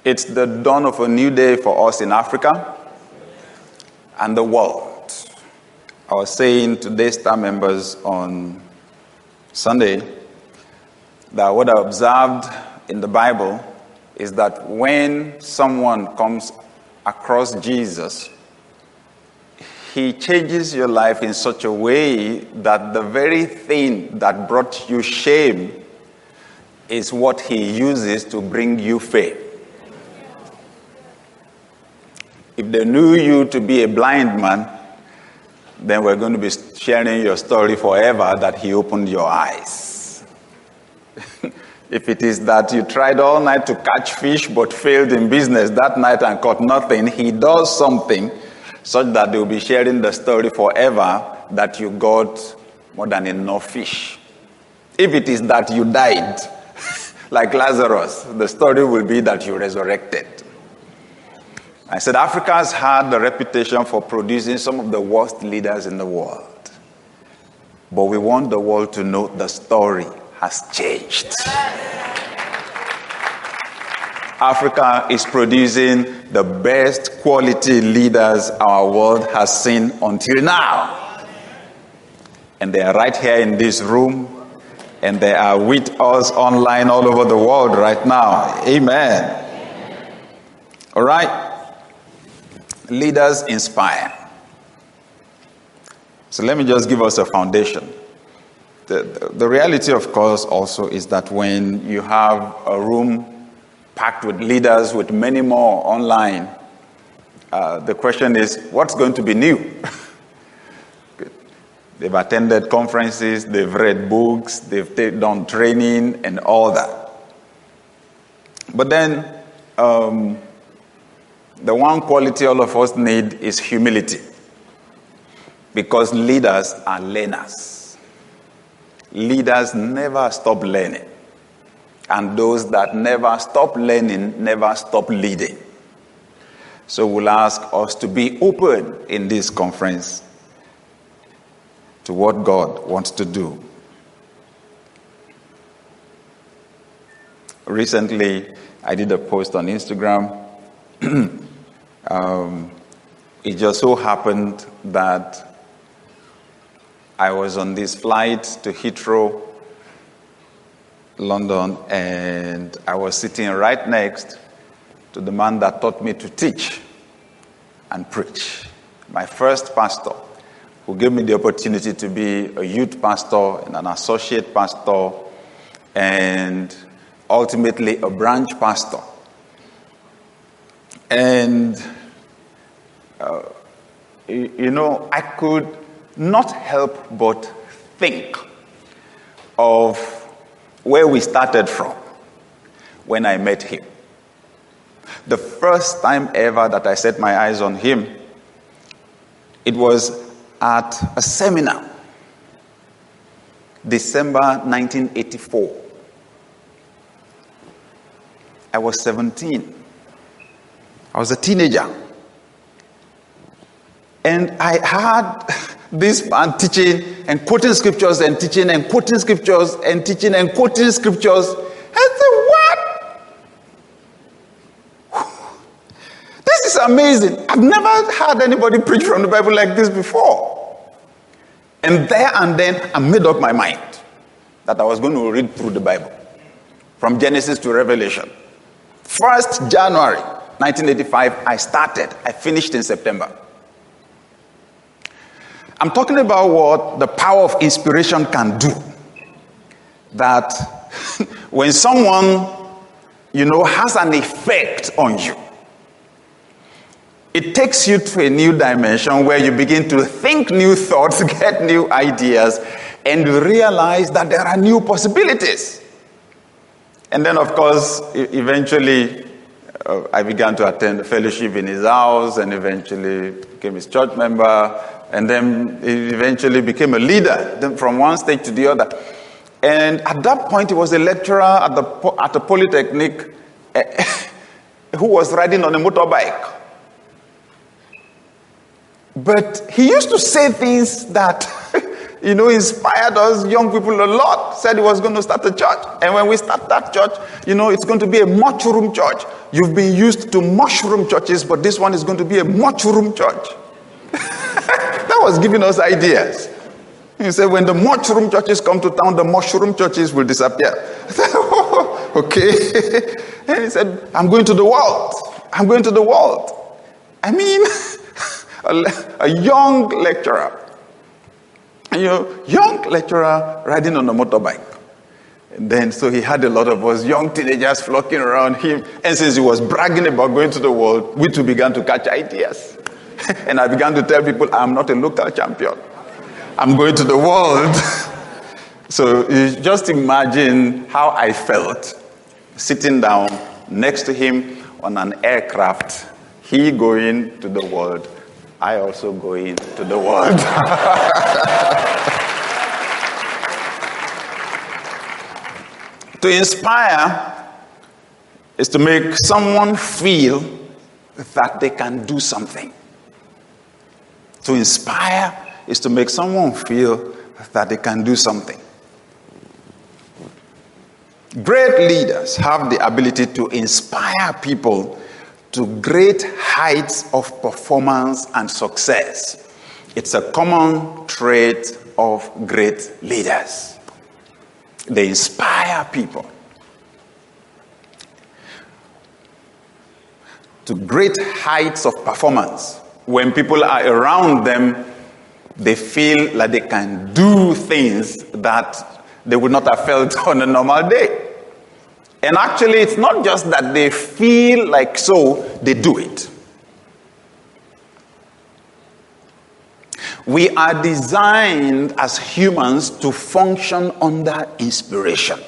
It's the dawn of a new day for us in Africa and the world. I was saying to Daystar members on Sunday that what I observed in the Bible is that when someone comes across Jesus, he changes your life in such a way that the very thing that brought you shame is what he uses to bring you fame. If they knew you to be a blind man, then we're going to be sharing your story forever that he opened your eyes. If it is that you tried all night to catch fish but failed in business that night and caught nothing, he does something such that they'll be sharing the story forever that you got more than enough fish. If it is that you died, like Lazarus, the story will be that you resurrected. I said Africa has had the reputation for producing some of the worst leaders in the world. But we want the world to know the story has changed. Africa is producing the best quality leaders our world has seen until now. And they are right here in this room, and they are with us online all over the world right now. Amen. All right. Leaders inspire. So let me just give us a foundation. The reality, of course, also is that when you have a room packed with leaders, with many more online, the question is, what's going to be new? They've attended conferences, they've read books, they've done training and all that. But then, the one quality all of us need is humility. Because leaders are learners. Leaders never stop learning. And those that never stop learning never stop leading. So we'll ask us to be open in this conference to what God wants to do. Recently, I did a post on Instagram. It just so happened that I was on this flight to Heathrow, London, and I was sitting right next to the man that taught me to teach and preach. My first pastor, who gave me the opportunity to be a youth pastor and an associate pastor and ultimately a branch pastor. And, I could not help but think of where we started from when I met him. The first time ever that I set my eyes on him, it was at a seminar, December 1984. I was 17. I was a teenager. And I had this man teaching and quoting scriptures and teaching and quoting scriptures and teaching and quoting scriptures. I said, what? This is amazing. I've never had anybody preach from the Bible like this before. And there and then I made up my mind that I was going to read through the Bible from Genesis to Revelation. 1st January 1985, I started. I finished in September. I'm talking about what the power of inspiration can do. That when someone, has an effect on you, it takes you to a new dimension where you begin to think new thoughts, get new ideas, and you realize that there are new possibilities. And then, of course, eventually, I began to attend a fellowship in his house and eventually became his church member. And then he eventually became a leader, then from one stage to the other. And at that point, he was a lecturer at the Polytechnic who was riding on a motorbike. But he used to say things that inspired us young people a lot. Said he was going to start a church. And when we start that church, it's going to be a mushroom church. You've been used to mushroom churches, but this one is going to be a mushroom church. That was giving us ideas. He said, when the mushroom churches come to town, the mushroom churches will disappear. I said, oh, okay. And he said, I'm going to the world. I'm going to the world. I mean, a young lecturer. Young lecturer riding on a motorbike. And then, so he had a lot of us young teenagers flocking around him. And since he was bragging about going to the world, we too began to catch ideas. And I began to tell people, I'm not a local champion. I'm going to the world. So you just imagine how I felt sitting down next to him on an aircraft. He going to the world. I also going to the world. To inspire is to make someone feel that they can do something. To inspire is to make someone feel that they can do something. Great leaders have the ability to inspire people to great heights of performance and success. It's a common trait of great leaders. They inspire people to great heights of performance. When people are around them, they feel like they can do things that they would not have felt on a normal day. And actually, it's not just that they feel like so, they do it. We are designed as humans to function under inspiration.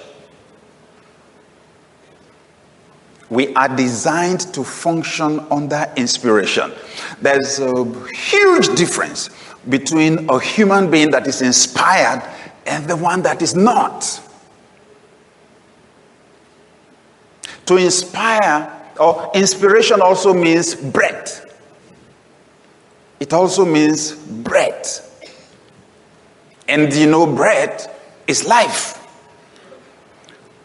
We are designed to function under inspiration. There's a huge difference between a human being that is inspired and the one that is not. To inspire, or inspiration also means breath. It also means breath. And breath is life.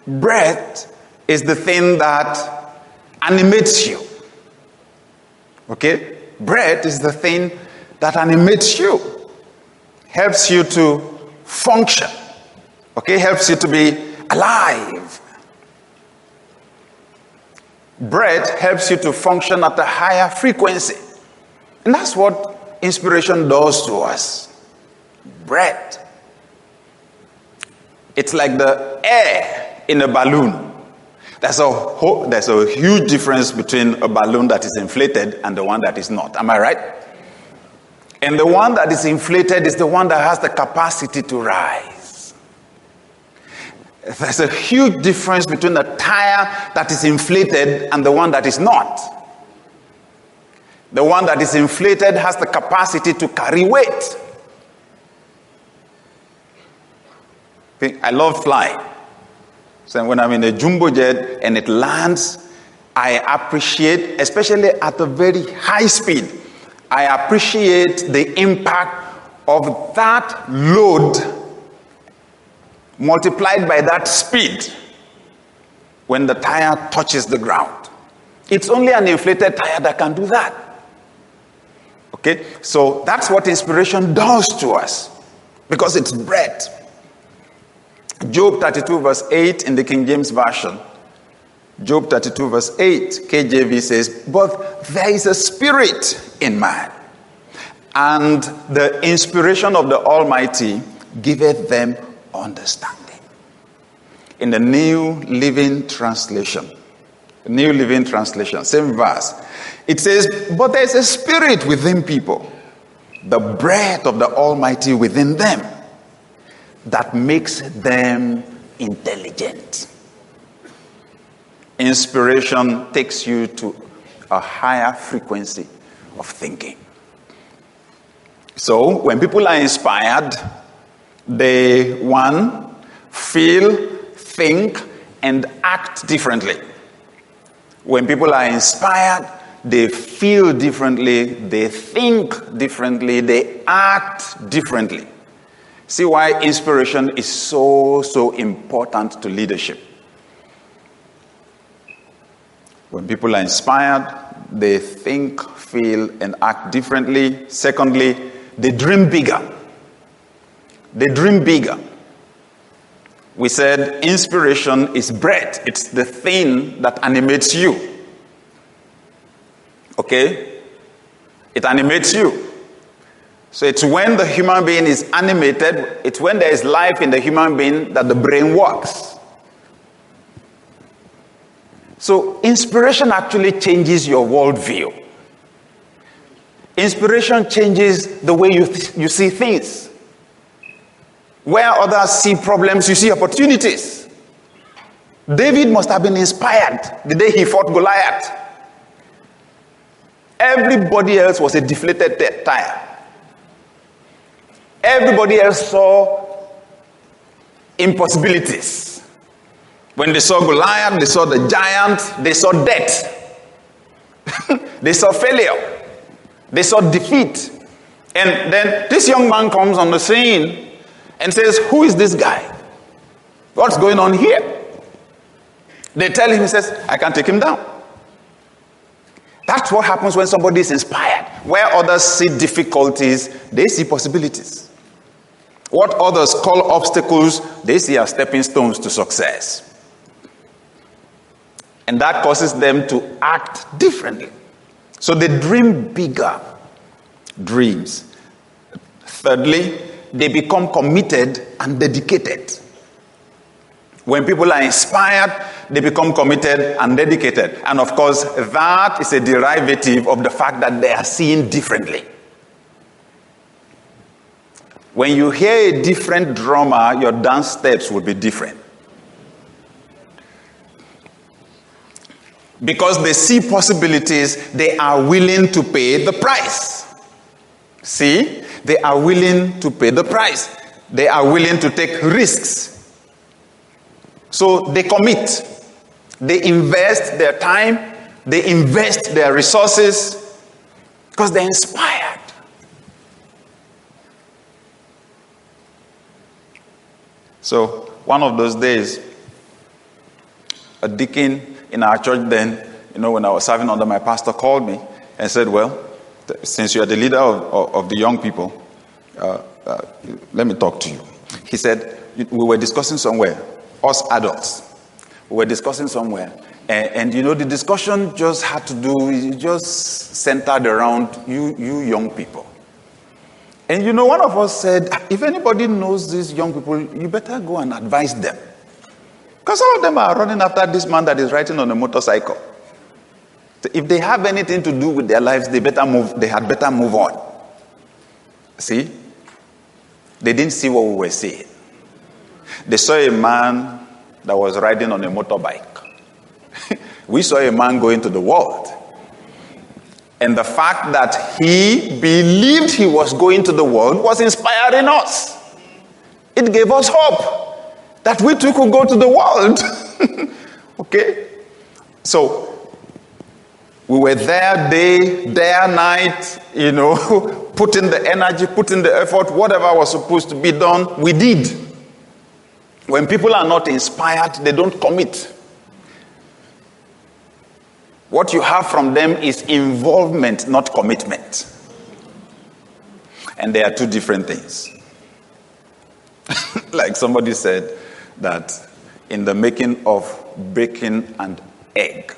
Breath is the thing that animates you. Okay? Breath is the thing that animates you. Helps you to function. Okay? Helps you to be alive. Breath helps you to function at a higher frequency. And that's what inspiration does to us. Breath. It's like the air in a balloon. There's a huge difference between a balloon that is inflated and the one that is not. Am I right? And the one that is inflated is the one that has the capacity to rise. There's a huge difference between a tire that is inflated and the one that is not. The one that is inflated has the capacity to carry weight. I love flying. So when I'm in a jumbo jet and it lands, I appreciate, especially at a very high speed, I appreciate the impact of that load multiplied by that speed when the tire touches the ground. It's only an inflated tire that can do that. Okay? So that's what inspiration does to us, because it's breath. Job 32 verse 8 in the King James Version. Job 32 verse 8, KJV says, but there is a spirit in man, and the inspiration of the Almighty giveth them understanding. In the New Living Translation, same verse, it says, but there is a spirit within people, the breath of the Almighty within them, that makes them intelligent. Inspiration takes you to a higher frequency of thinking. So when people are inspired, they, one, feel, think, and act differently. When people are inspired, they feel differently, they think differently, they act differently. See why inspiration is so important to leadership. When people are inspired, they think, feel, and act differently. Secondly, they dream bigger. They dream bigger. We said inspiration is breath. It's the thing that animates you. Okay? It animates you. So it's when the human being is animated, it's when there is life in the human being that the brain works. So inspiration actually changes your worldview. Inspiration changes the way you see things. Where others see problems, you see opportunities. David must have been inspired the day he fought Goliath. Everybody else was a deflated tire. Everybody else saw impossibilities. When they saw Goliath, they saw the giant, they saw death. They saw failure. They saw defeat. And then this young man comes on the scene and says, who is this guy? What's going on here? They tell him, he says, I can take him down. That's what happens when somebody is inspired. Where others see difficulties, they see possibilities. What others call obstacles, they see as stepping stones to success. And that causes them to act differently. So they dream bigger dreams. Thirdly, they become committed and dedicated. When people are inspired, they become committed and dedicated. And of course, that is a derivative of the fact that they are seeing differently. When you hear a different drummer, your dance steps will be different. Because they see possibilities, they are willing to pay the price. See? They are willing to pay the price. They are willing to take risks. So they commit. They invest their time. They invest their resources because they're inspired. So one of those days, a deacon in our church then, when I was serving under my pastor, called me and said, well, since you are the leader of the young people, let me talk to you. He said, we were discussing somewhere, us adults, we were discussing somewhere, and the discussion just had to do, it just centered around you young people. And one of us said, if anybody knows these young people, you better go and advise them. Because some of them are running after this man that is riding on a motorcycle. If they have anything to do with their lives, they had better move on. See? They didn't see what we were seeing. They saw a man that was riding on a motorbike. We saw a man going to the world. And the fact that he believed he was going to the world was inspiring us. It gave us hope that we too could go to the world. Okay? So, we were there day and night, putting the energy, putting the effort, whatever was supposed to be done, we did. When people are not inspired, they don't commit. What you have from them is involvement, not commitment. And they are two different things. Like somebody said that in the making of bacon and egg,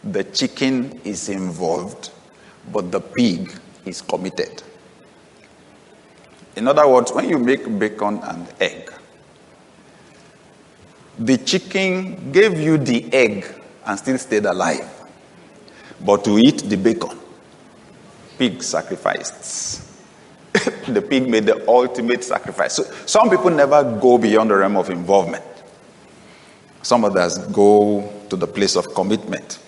the chicken is involved, but the pig is committed. In other words, when you make bacon and egg, the chicken gave you the egg and still stayed alive. But to eat the bacon, pig sacrificed. The pig made the ultimate sacrifice. So some people never go beyond the realm of involvement. Some others go to the place of commitment.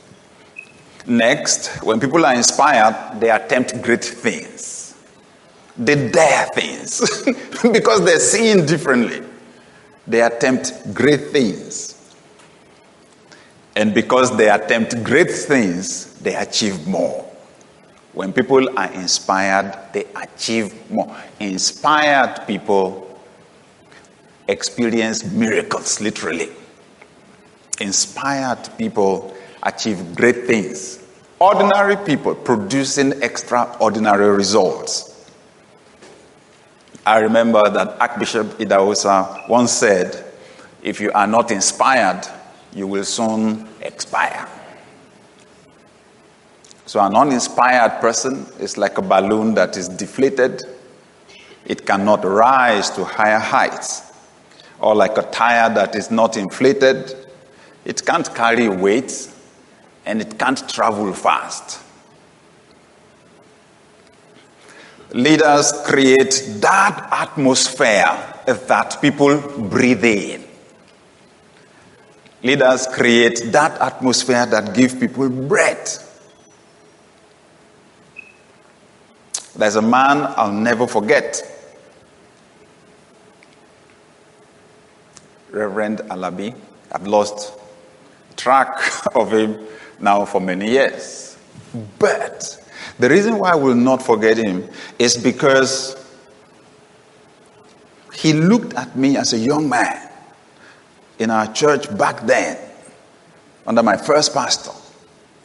Next, when people are inspired, they attempt great things. They dare things because they're seeing differently. They attempt great things. And because they attempt great things, they achieve more. When people are inspired, they achieve more. Inspired people experience miracles, literally. Inspired people achieve great things. Ordinary people producing extraordinary results. I remember that Archbishop Idahosa once said, if you are not inspired, you will soon expire. So an uninspired person is like a balloon that is deflated. It cannot rise to higher heights. Or like a tire that is not inflated. It can't carry weight, and it can't travel fast. Leaders create that atmosphere that people breathe in. Leaders create that atmosphere that gives people breath. There's a man I'll never forget. Reverend Alabi. I've lost track of him now for many years. But the reason why I will not forget him is because he looked at me as a young man in our church back then, under my first pastor,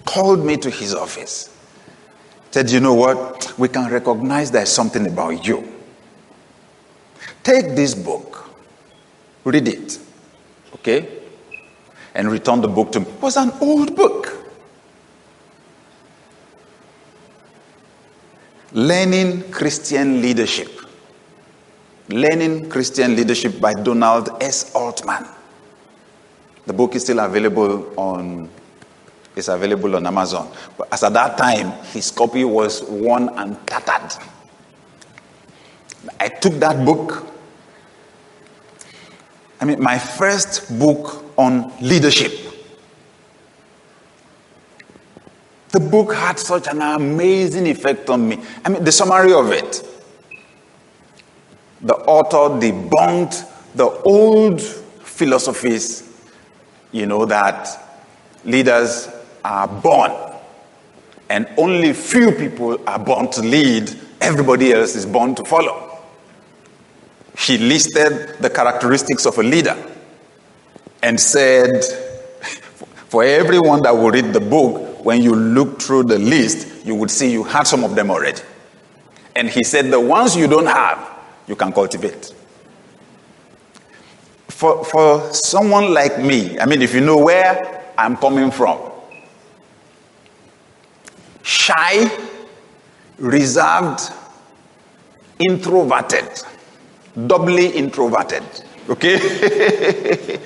called me to his office, said, you know what, we can recognize there's something about you. Take this book, read it, okay? And return the book to me. It was an old book. Learning Christian Leadership. Learning Christian Leadership by Donald S. Altman. The book is still available on Amazon. But as at that time, his copy was worn and tattered. I took that book. My first book on leadership. The book had such an amazing effect on me. The summary of it. The author debunked the old philosophies, that leaders are born and only few people are born to lead. Everybody else is born to follow. He listed the characteristics of a leader and said, for everyone that will read the book, when you look through the list, you would see you had some of them already. And he said the ones you don't have, you can cultivate. For someone like me, if you know where I'm coming from, shy, reserved, introverted, doubly introverted, okay?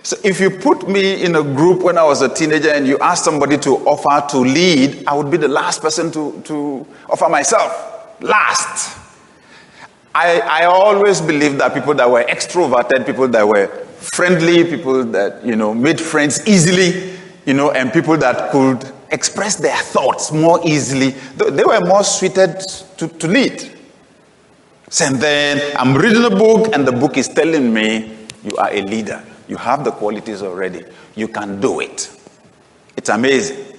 So if you put me in a group when I was a teenager and you ask somebody to offer to lead, I would be the last person to offer myself. Last. I always believed that people that were extroverted, people that were friendly, people that, made friends easily, and people that could express their thoughts more easily, they were more suited to lead. And then I'm reading a book and the book is telling me, you are a leader. You have the qualities already. You can do it. It's amazing.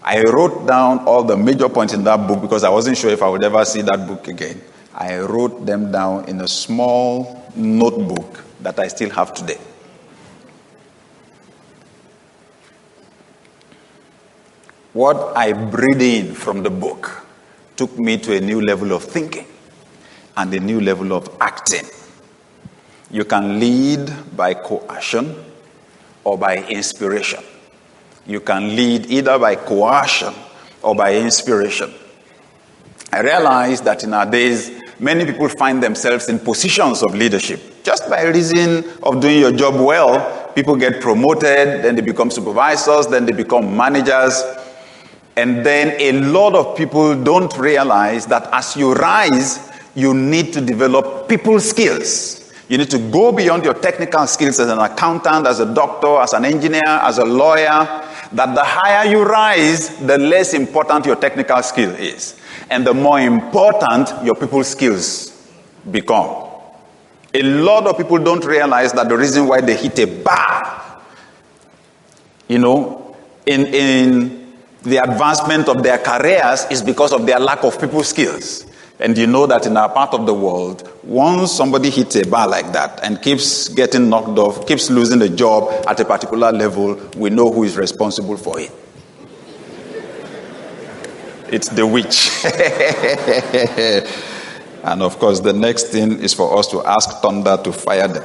I wrote down all the major points in that book because I wasn't sure if I would ever see that book again. I wrote them down in a small notebook that I still have today. What I breathed in from the book took me to a new level of thinking and a new level of acting. You can lead by coercion or by inspiration. You can lead either by coercion or by inspiration. I realize that in our days, many people find themselves in positions of leadership. Just by reason of doing your job well, people get promoted, then they become supervisors, then they become managers. And then a lot of people don't realize that as you rise, you need to develop people skills. You need to go beyond your technical skills as an accountant, as a doctor, as an engineer, as a lawyer. That the higher you rise, the less important your technical skill is. And the more important your people skills become. A lot of people don't realize that the reason why they hit a bar, in the advancement of their careers is because of their lack of people skills. And you know that in our part of the world, once somebody hits a bar like that and keeps getting knocked off, keeps losing a job at a particular level, we know who is responsible for it. It's the witch. And of course, the next thing is for us to ask thunder to fire them.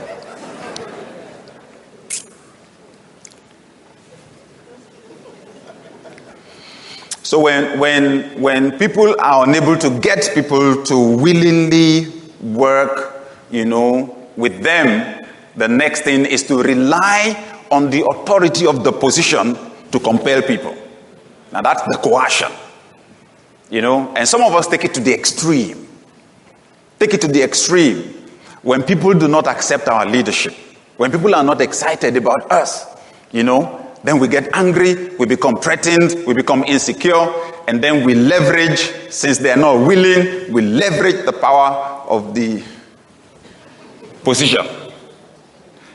So when people are unable to get people to willingly work, with them, the next thing is to rely on the authority of the position to compel people. Now that's the coercion. And some of us take it to the extreme. Take it to the extreme when people do not accept our leadership. When people are not excited about us, then we get angry, we become threatened, we become insecure, and then we leverage, since they are not willing, we leverage the power of the position.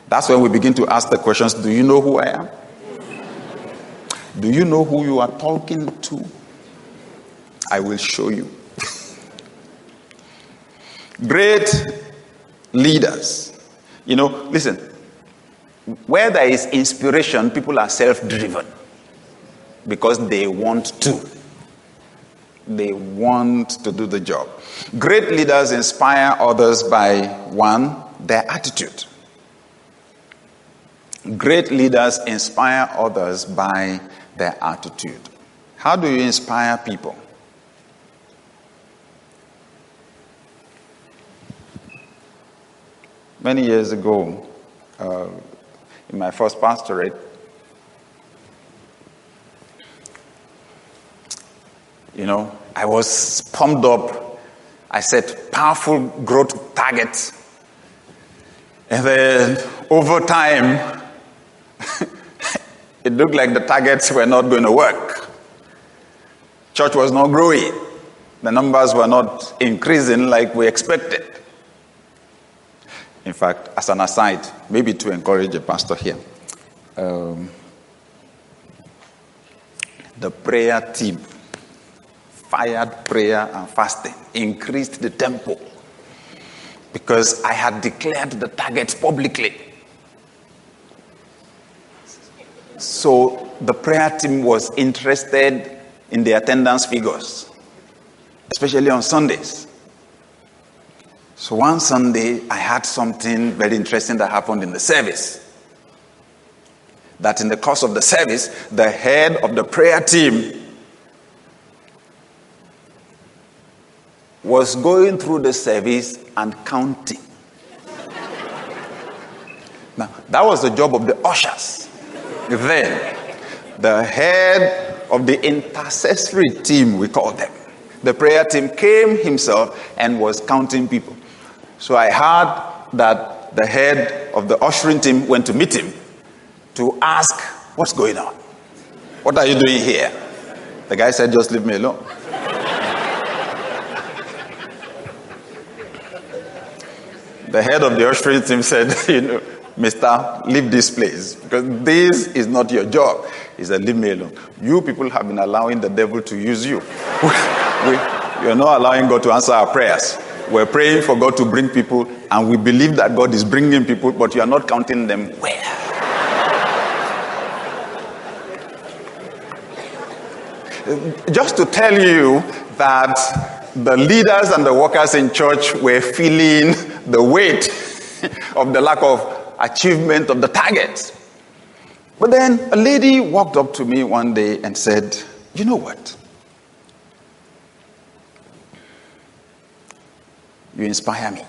That's when we begin to ask the questions, do you know who I am? Do you know who you are talking to? I will show you. Great leaders. Listen. Where there is inspiration, people are self-driven because they want to. They want to do the job. Great leaders inspire others by, one, their attitude. Great leaders inspire others by their attitude. How do you inspire people? Many years ago, in my first pastorate, I was pumped up. I set powerful growth targets. And then over time, it looked like the targets were not going to work. Church was not growing. The numbers were not increasing like we expected. In fact, as an aside, maybe to encourage a pastor here, the prayer team fired prayer and fasting, increased the tempo, because I had declared the targets publicly. So the prayer team was interested in the attendance figures, especially on Sundays. So one Sunday, I had something very interesting that happened in the service. That in the course of the service, the head of the prayer team was going through the service and counting. Now, that was the job of the ushers. Then, the head of the intercessory team, we call them, the prayer team, came himself and was counting people. So I heard that the head of the ushering team went to meet him to ask, what's going on? What are you doing here? The guy said, just leave me alone. The head of the ushering team said, Mister, leave this place, because this is not your job. He said, leave me alone. You people have been allowing the devil to use you. You're not allowing God to answer our prayers. We're praying for God to bring people, and we believe that God is bringing people, but you are not counting them well. Just to tell you that the leaders and the workers in church were feeling the weight of the lack of achievement of the targets. But then a lady walked up to me one day and said, you know what? You inspire me.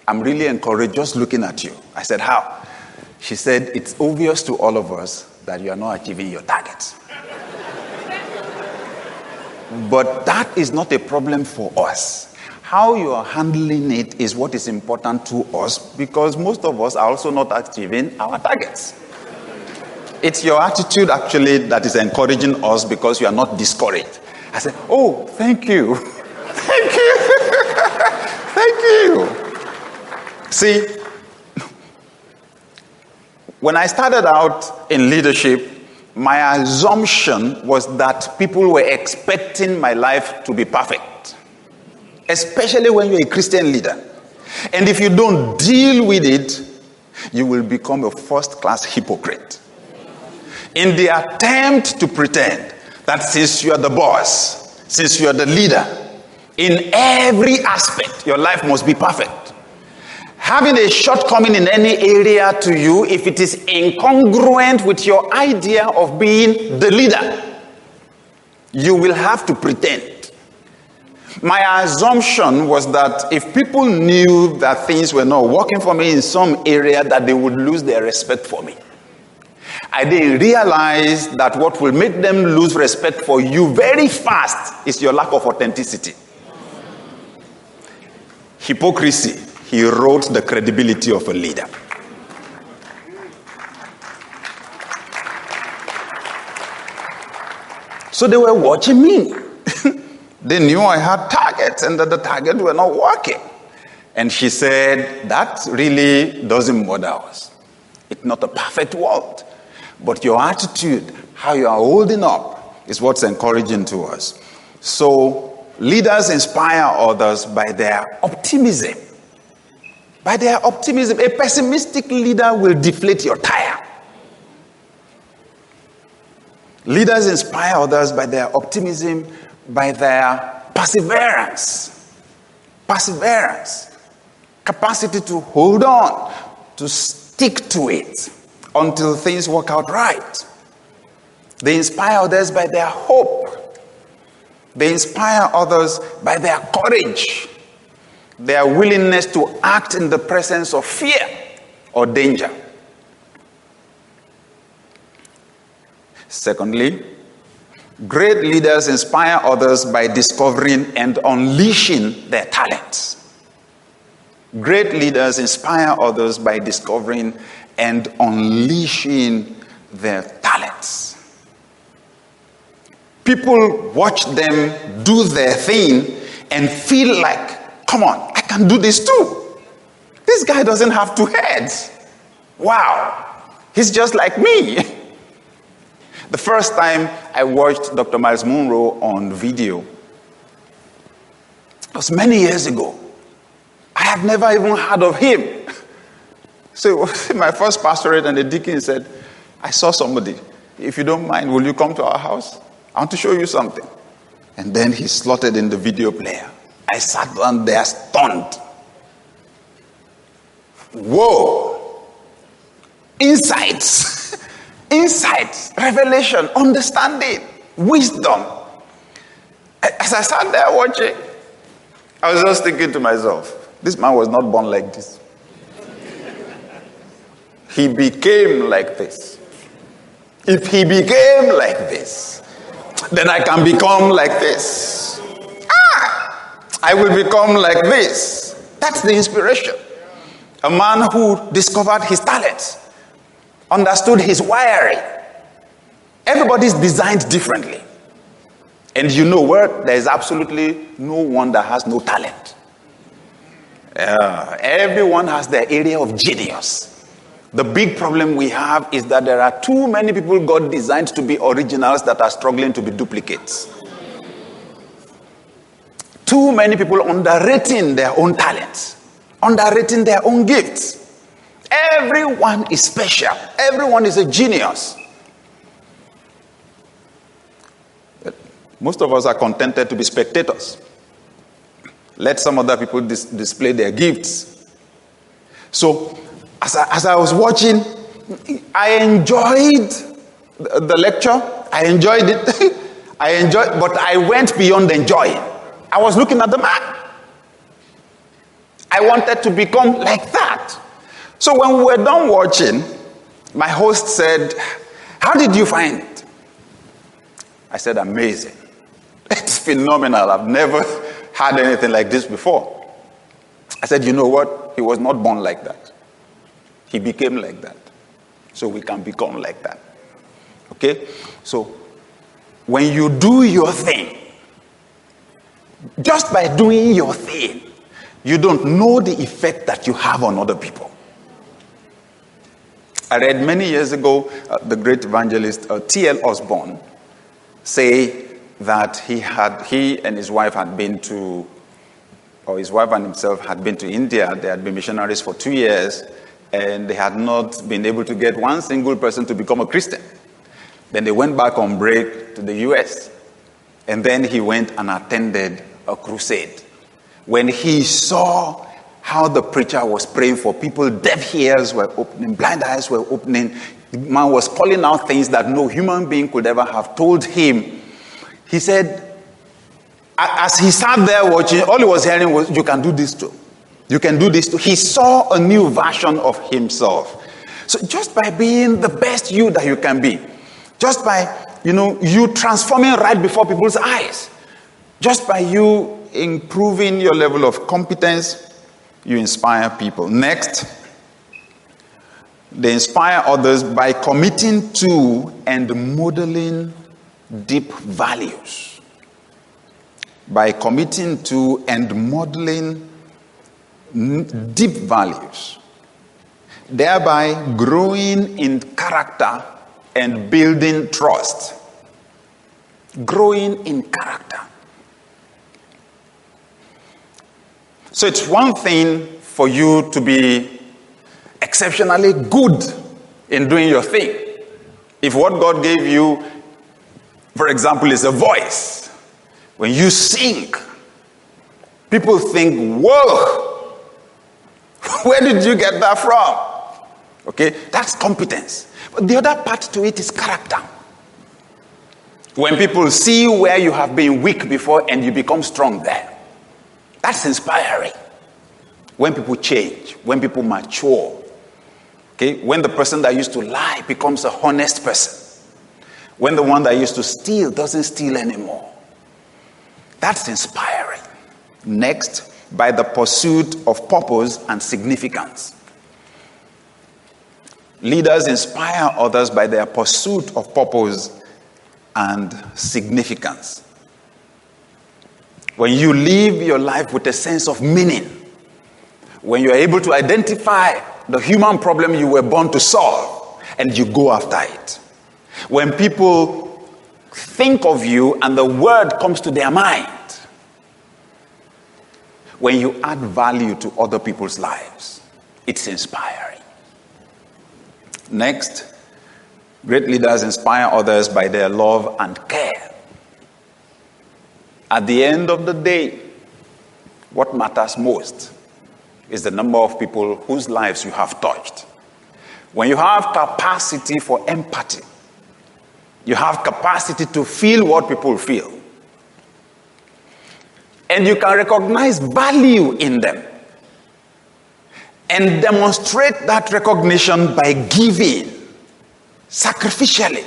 I'm really encouraged just looking at you. I said, how? She said, it's obvious to all of us that you are not achieving your targets. But that is not a problem for us. How you are handling it is what is important to us, because most of us are also not achieving our targets. It's your attitude actually that is encouraging us, because you are not discouraged. I said, oh, thank you. Thank you. Thank you. See, when I started out in leadership, my assumption was that people were expecting my life to be perfect, especially when you're a Christian leader. And if you don't deal with it, you will become a first-class hypocrite. In the attempt to pretend that since you are the boss, since you are the leader, in every aspect, your life must be perfect. Having a shortcoming in any area to you, if it is incongruent with your idea of being the leader, you will have to pretend. My assumption was that if people knew that things were not working for me in some area, that they would lose their respect for me. I didn't realize that what will make them lose respect for you very fast is your lack of authenticity. Hypocrisy erodes the credibility of a leader. So they were watching me. They knew I had targets and that the targets were not working. And she said, that really doesn't bother us. It's not a perfect world. But your attitude, how you are holding up, is what's encouraging to us. So leaders inspire others by their optimism. By their optimism. A pessimistic leader will deflate your tire. Leaders inspire others by their optimism, by their perseverance. Perseverance. Capacity to hold on, to stick to it until things work out right. They inspire others by their hope. They inspire others by their courage, their willingness to act in the presence of fear or danger. Secondly, great leaders inspire others by discovering and unleashing their talents. Great leaders inspire others by discovering and unleashing their talents. People watch them do their thing and feel like, come on, I can do this too. This guy doesn't have two heads. Wow, he's just like me. The first time I watched Dr. Miles Monroe on video, it was many years ago. I had never even heard of him. So my first pastorate, and the deacon said, I saw somebody. If you don't mind, will you come to our house? I want to show you something. And then he slotted in the video player. I sat down there stunned. Whoa! Insights. Insights, revelation, understanding, wisdom. As I sat there watching, I was just thinking to myself, this man was not born like this. He became like this. If he became like this, then I can become like this. I will become like this. That's the inspiration. A man who discovered his talents, understood his wiring. Everybody's designed differently. And you know where there is absolutely no one that has no talent. Everyone has their area of genius. The big problem we have is that there are too many people God designed to be originals that are struggling to be duplicates. Too many people underrating their own talents, underrating their own gifts. Everyone is special. Everyone is a genius. Most of us are contented to be spectators. Let some other people display their gifts. So, as I was watching, I enjoyed the lecture. I enjoyed it. But I went beyond enjoying. I was looking at the man. I wanted to become like that. So when we were done watching, my host said, how did you find it? I said, amazing. It's phenomenal. I've never had anything like this before. I said, you know what? He was not born like that. He became like that. So we can become like that. Okay? So when you do your thing, just by doing your thing, you don't know the effect that you have on other people. I read many years ago the great evangelist T.L. Osborne say that he and his wife had been to, or his wife and himself had been to India. They had been missionaries for 2 years, and they had not been able to get one single person to become a Christian. Then they went back on break to the U.S., and then he went and attended a crusade. When he saw how the preacher was praying for people, deaf ears were opening, blind eyes were opening, the man was calling out things that no human being could ever have told him. He said, as he sat there watching, all he was hearing was, you can do this too. You can do this too. He saw a new version of himself. So just by being the best you that you can be, just by, you transforming right before people's eyes, just by you improving your level of competence, you inspire people. Next, they inspire others by committing to and modeling deep values. By committing to and modeling deep values, thereby growing in character and building trust. Growing in character. So it's one thing for you to be exceptionally good in doing your thing. If what God gave you, for example, is a voice, when you sing, people think, whoa, where did you get that from? Okay, that's competence. But the other part to it is character. When people see where you have been weak before and you become strong there, that's inspiring. When people change, when people mature, okay, when the person that used to lie becomes a honest person, when the one that used to steal doesn't steal anymore, that's inspiring. Next, by the pursuit of purpose and significance. Leaders inspire others by their pursuit of purpose and significance. When you live your life with a sense of meaning, when you are able to identify the human problem you were born to solve, and you go after it. When people think of you and the word comes to their mind. When you add value to other people's lives, it's inspiring. Next, great leaders inspire others by their love and care. At the end of the day, what matters most is the number of people whose lives you have touched. When you have capacity for empathy, you have capacity to feel what people feel, and you can recognize value in them, and demonstrate that recognition by giving sacrificially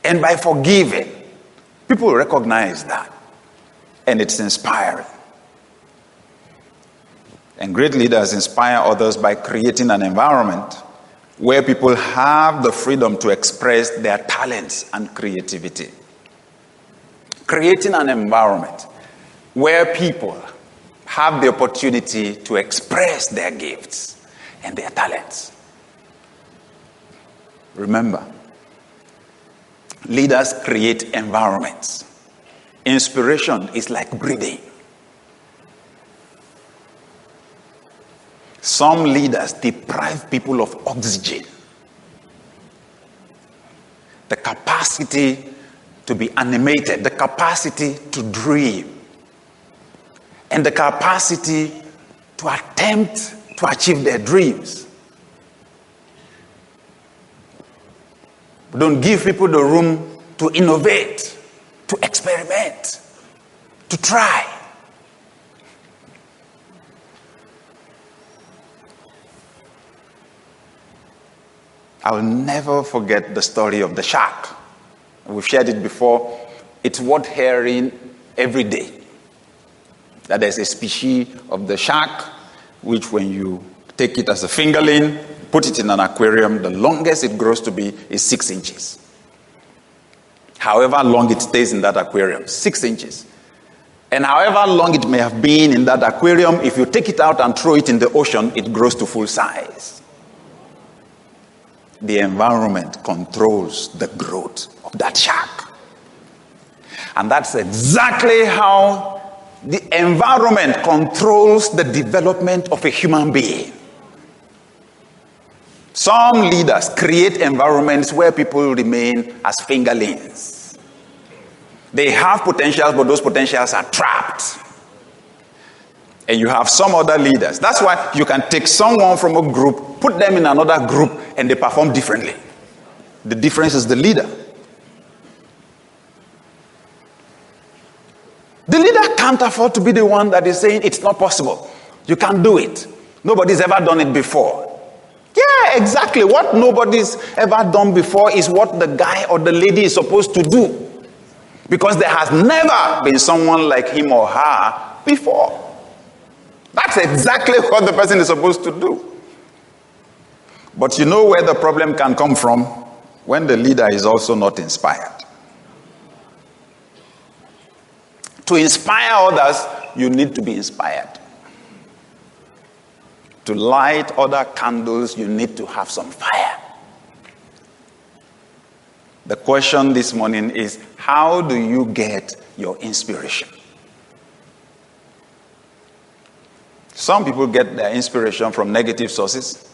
and by forgiving. People recognize that, and it's inspiring. And great leaders inspire others by creating an environment where people have the freedom to express their talents and creativity. Creating an environment where people have the opportunity to express their gifts and their talents. Remember, leaders create environments. Inspiration is like breathing. Some leaders deprive people of oxygen. The capacity to be animated, the capacity to dream, and the capacity to attempt to achieve their dreams. Don't give people the room to innovate, to experiment, to try. I will never forget the story of the shark. We've shared it before. It's worth hearing every day. That there's a species of the shark, which when you take it as a fingerling, put it in an aquarium, the longest it grows to be is 6 inches. However long it stays in that aquarium, 6 inches. And however long it may have been in that aquarium, if you take it out and throw it in the ocean, it grows to full size. the environment controls the growth of that shark. And that's exactly how the environment controls the development of a human being. Some leaders create environments where people remain as fingerlings. They have potentials, but those potentials are trapped. And you have some other leaders. That's why you can take someone from a group, put them in another group, and they perform differently. The difference is the leader. The leader can't afford to be the one that is saying it's not possible. You can't do it. Nobody's ever done it before. Yeah, exactly. What nobody's ever done before is what the guy or the lady is supposed to do. Because there has never been someone like him or her before. That's exactly what the person is supposed to do. But you know where the problem can come from? When the leader is also not inspired. To inspire others, you need to be inspired. To light other candles, you need to have some fire. The question this morning is, how do you get your inspiration? Some people get their inspiration from negative sources.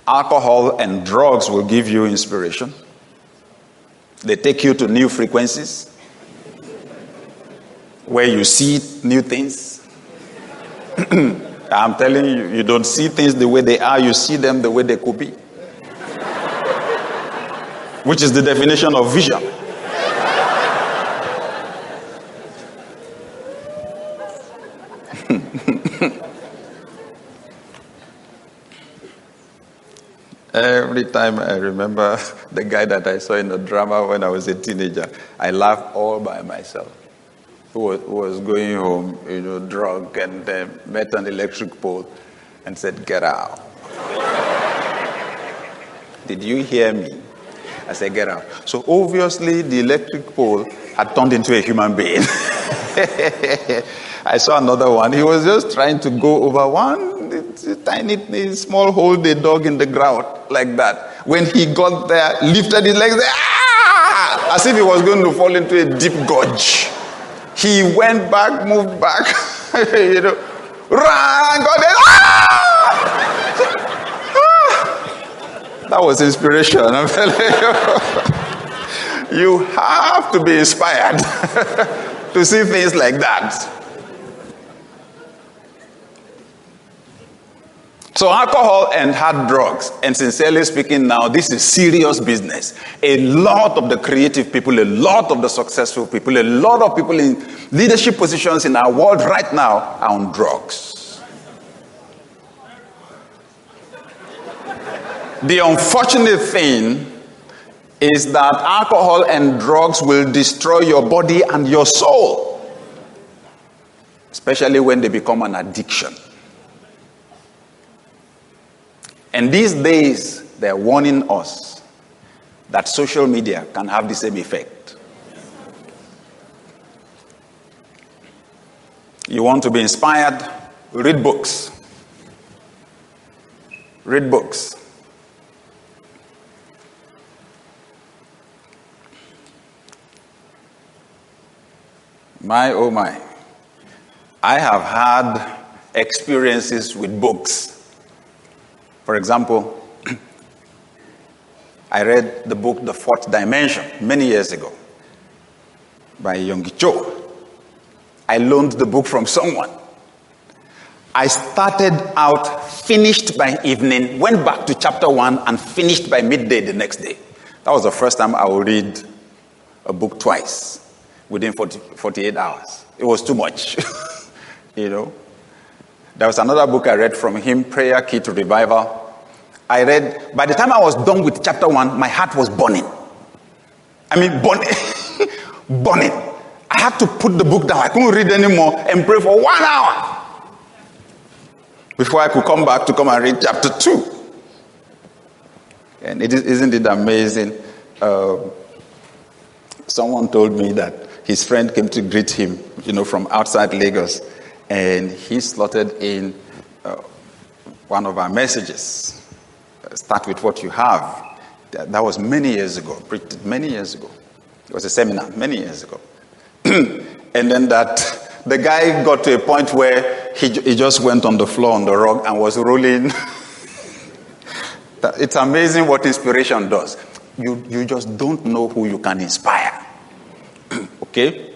Alcohol and drugs will give you inspiration. They take you to new frequencies where you see new things. I'm telling you, you don't see things the way they are, you see them the way they could be. Which is the definition of vision. Every time I remember the guy that I saw in the drama when I was a teenager, I laughed all by myself. Who was going home, drunk, and met an electric pole and said, "Get out." Did you hear me? I said, "Get out." So obviously the electric pole had turned into a human being. I saw another one. He was just trying to go over one tiny, small hole they dug in the ground like that. When he got there, lifted his legs, as if he was going to fall into a deep gorge. He went back, moved back, ran, got there. That was inspiration. I'm telling you. You have to be inspired to see things like that. So alcohol and hard drugs, and sincerely speaking now, this is serious business. A lot of the creative people, a lot of the successful people, a lot of people in leadership positions in our world right now are on drugs. The unfortunate thing is that alcohol and drugs will destroy your body and your soul, especially when they become an addiction. And these days, they're warning us that social media can have the same effect. You want to be inspired? Read books. Read books. My, oh my. I have had experiences with books. For example, I read the book The Fourth Dimension many years ago by Yonggi Cho. I loaned the book from someone. I started out, finished by evening, went back to chapter 1 and finished by midday the next day. That was the first time I would read a book twice within 48 hours. It was too much, There was another book I read from him, Prayer Key to Revival. I read, by the time I was done with chapter 1, my heart was burning. Burning. I had to put the book down. I couldn't read anymore and pray for 1 hour before I could come back to come and read chapter 2. And isn't it amazing? Someone told me that his friend came to greet him, from outside Lagos. And he slotted in one of our messages Start with what you have. That was many years ago. Preached many years ago. It was a seminar many years ago. And then the guy got to a point where he just went on the floor on the rug and was rolling. It's amazing what inspiration does. You just don't know who you can inspire. Okay?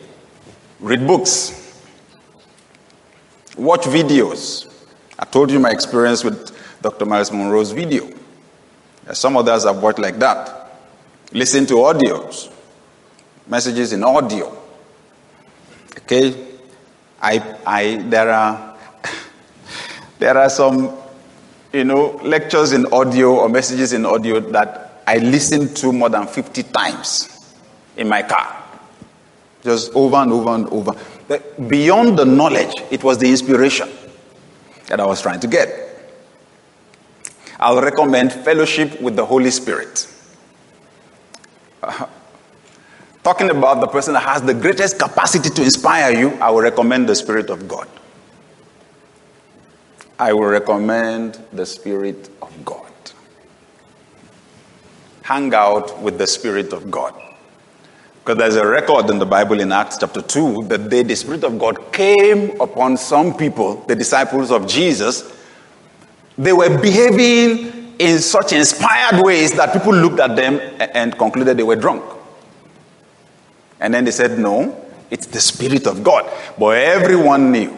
Read books. Watch videos. I told you my experience with Dr. Miles Monroe's video. Some others have worked like that. Listen to audios. Messages in audio. Okay? There are some, lectures in audio or messages in audio that I listened to more than 50 times in my car. Just over and over and over. Beyond the knowledge, it was the inspiration that I was trying to get. I'll recommend fellowship with the Holy Spirit. Talking about the person that has the greatest capacity to inspire you, I will recommend the Spirit of God. I will recommend the Spirit of God. Hang out with the Spirit of God. Because there's a record in the Bible in Acts chapter 2, that the Spirit of God came upon some people, the disciples of Jesus. They were behaving in such inspired ways that people looked at them and concluded they were drunk. And then they said, no, it's the Spirit of God. But everyone knew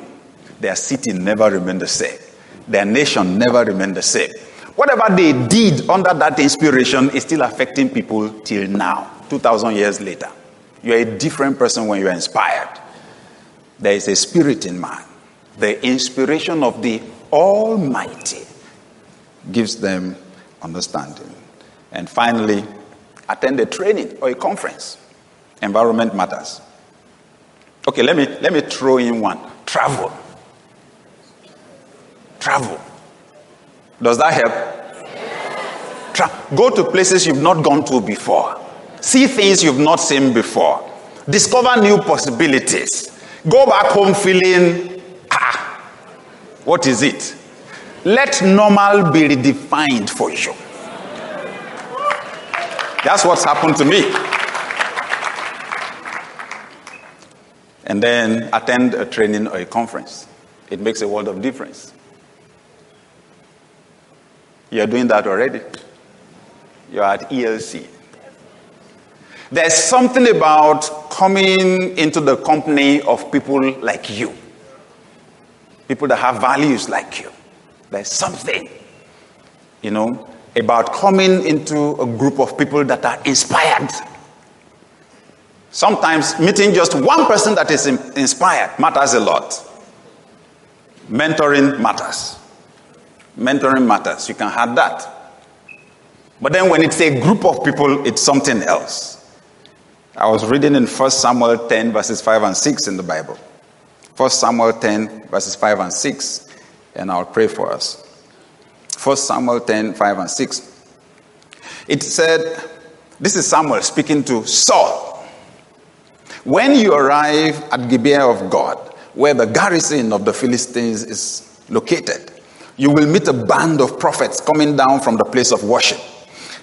their city never remained the same. Their nation never remained the same. Whatever they did under that inspiration is still affecting people till now, 2,000 years later. You're a different person when you're inspired. There is a spirit in man. The inspiration of the Almighty gives them understanding. And finally, attend a training or a conference. Environment matters. Okay, let me throw in one. Travel. Does that help? Go to places you've not gone to before. See things you've not seen before. Discover new possibilities. Go back home feeling, what is it? Let normal be redefined for you. That's what's happened to me. And then attend a training or a conference. It makes a world of difference. You're doing that already. You're at ELC. There's something about coming into the company of people like you. People that have values like you. There's something, about coming into a group of people that are inspired. Sometimes meeting just one person that is inspired matters a lot. Mentoring matters. You can have that. But then when it's a group of people, it's something else. I was reading in 1 Samuel 10 verses 5 and 6 in the Bible. 1 Samuel 10 verses 5 and 6. And I'll pray for us. 1 Samuel 10, 5 and 6. It said, this is Samuel speaking to Saul. When you arrive at Gibeah of God, where the garrison of the Philistines is located, you will meet a band of prophets coming down from the place of worship.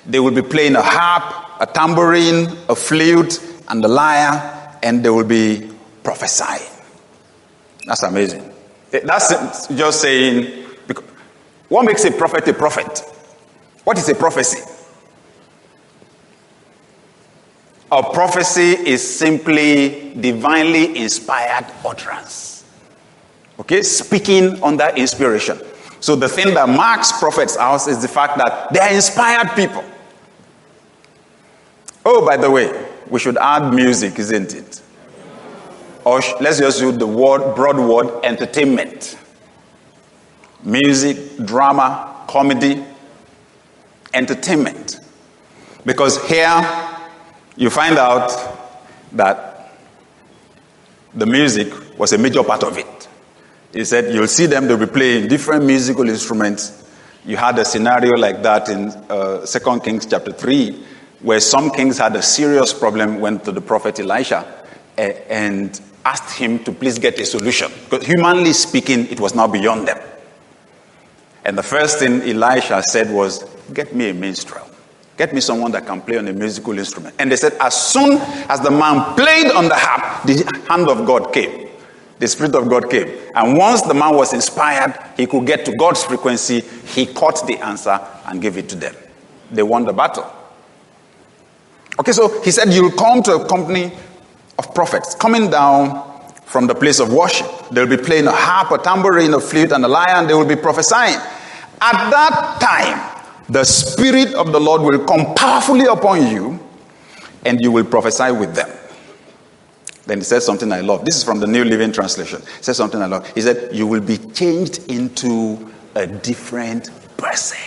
They will be playing a harp, a tambourine, a flute, and a lyre, and they will be prophesying. That's amazing. That's just saying, what makes a prophet a prophet? What is a prophecy? A prophecy is simply divinely inspired utterance. Okay? Speaking under inspiration. So the thing that marks prophets out is the fact that they are inspired people. Oh, by the way, we should add music, isn't it? Or let's just use the broad word, entertainment. Music, drama, comedy, entertainment. Because here you find out that the music was a major part of it. He said, you'll see them, they'll be playing different musical instruments. You had a scenario like that in 2 Kings chapter 3, where some kings had a serious problem, went to the prophet Elisha and asked him to please get a solution. Because humanly speaking, it was now beyond them. And the first thing Elisha said was, get me a minstrel. Get me someone that can play on a musical instrument. And they said, as soon as the man played on the harp, the hand of God came. The Spirit of God came. And once the man was inspired, he could get to God's frequency. He caught the answer and gave it to them. They won the battle. Okay, so he said, you'll come to a company of prophets coming down from the place of worship. They'll be playing a harp, a tambourine, a flute, and a lyre, and they will be prophesying. At that time, the Spirit of the Lord will come powerfully upon you, and you will prophesy with them. Then he says something I love. This is from the New Living Translation. He says something I love. He said, you will be changed into a different person.